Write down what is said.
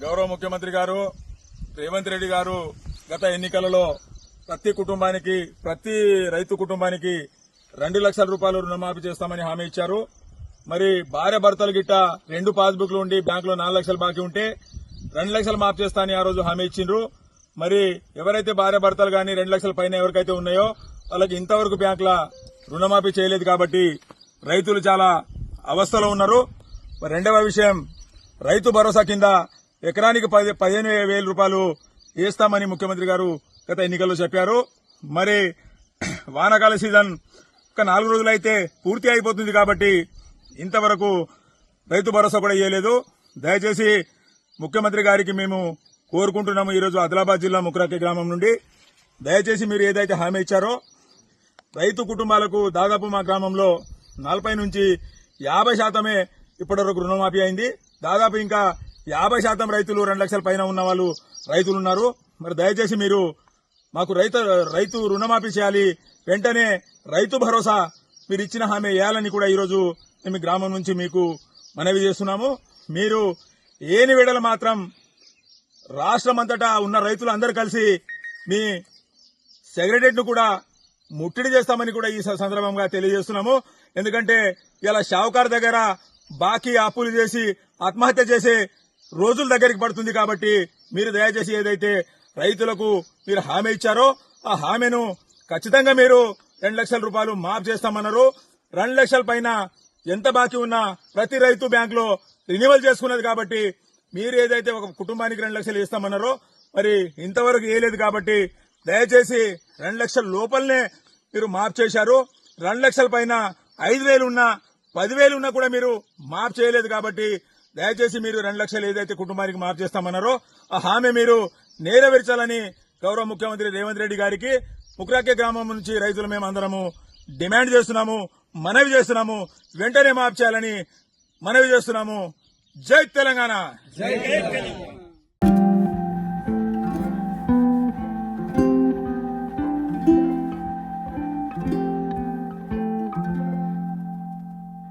గౌరవ ముఖ్యమంత్రి గారు రేవంత్ రెడ్డి గారు గత ఎన్నికలలో ప్రతి రైతు కుటుంబానికి 2 లక్షల రూపాయలు రుణమాఫీ చేస్తామని హామీ ఇచ్చారు. మరి భార్య భర్తలు గిట్ట 2 పాస్బుక్లు ఉండి బ్యాంకులో 4 లక్షలు బాకీ ఉంటే 2 లక్షలు మాఫీ చేస్తామని ఆ రోజు హామీ ఇచ్చిండ్రు. మరి ఎవరైతే భార్య భర్తలు గాని 2 లక్షల పైన ఎవరికైతే ఉన్నాయో వాళ్ళకి ఇంతవరకు బ్యాంకుల రుణమాఫీ చేయలేదు కాబట్టి రైతులు చాలా అవస్థలో ఉన్నారు. రెండవ విషయం, రైతు భరోసా కింద ఎకరానికి 15,000 రూపాయలు వేస్తామని ముఖ్యమంత్రి గారు గత ఎన్నికల్లో చెప్పారు. మరి వానాకాల సీజన్ ఒక 4 రోజులైతే పూర్తి అయిపోతుంది కాబట్టి ఇంతవరకు రైతు భరోసా కూడా ఇవ్వలేదు. దయచేసి ముఖ్యమంత్రి గారికి మేము కోరుకుంటున్నాము. ఈరోజు ఆదిలాబాద్ జిల్లా ముక్రాకి గ్రామం నుండి దయచేసి మీరు ఏదైతే హామీ ఇచ్చారో రైతు కుటుంబాలకు దాదాపు మా గ్రామంలో 40 నుంచి 50% ఇప్పటివరకు రుణమాఫీ అయింది. దాదాపు ఇంకా 50% రైతులు 2 లక్షల పైన ఉన్న వాళ్ళు రైతులు ఉన్నారు. మరి దయచేసి మీరు మాకు రైతు రుణమాఫీ చేయాలి. వెంటనే రైతు భరోసా మీరు ఇచ్చిన హామీ వేయాలని కూడా ఈరోజు మేము గ్రామం నుంచి మీకు మనవి చేస్తున్నాము. మీరు ఏని విడల మాత్రం రాష్ట్రమంతటా ఉన్న రైతులు అందరూ కలిసి మీ సెక్రటరీని కూడా ముట్టడి చేస్తామని కూడా ఈ సందర్భంగా తెలియజేస్తున్నాము. ఎందుకంటే ఇలా షావుకారు దగ్గర బాకీ అప్పులు చేసి ఆత్మహత్య చేసే రోజుల దగ్గరికి పడుతుంది. కాబట్టి మీరు దయచేసి ఏదైతే రైతులకు మీరు హామీ ఇచ్చారో ఆ హామీను ఖచ్చితంగా మీరు 2 లక్షల రూపాయలు మాఫ్ చేస్తామన్నారు. 2 లక్షల పైన ఎంత బాకీ ఉన్నా ప్రతి రైతు బ్యాంకులో రినివల్ చేసుకున్నది కాబట్టి మీరు ఏదైతే ఒక కుటుంబానికి 2 లక్షలు ఇస్తామన్నారో మరి ఇంతవరకు వేయలేదు. కాబట్టి దయచేసి 2 లక్షల లోపలనే మీరు మాఫ్ చేశారు. 2 లక్షల పైన 5,000 ఉన్నా 10,000 ఉన్నా కూడా మీరు మాఫ్ చేయలేదు. కాబట్టి దయచేసి మీరు 2 లక్షలు ఏదైతే కుటుంబానికి మాఫ్ చేస్తామన్నారో ఆ హామీ మీరు నెరవేర్చాలని గౌరవ ముఖ్యమంత్రి రేవంత్ రెడ్డి గారికి ముక్రాకే గ్రామం నుంచి రైతులు మేము అందరము డిమాండ్ చేస్తున్నాము, మనవి చేస్తున్నాము. వెంటనే మాఫ్ చేయాలని మనవి చేస్తున్నాము. జై తెలంగాణ.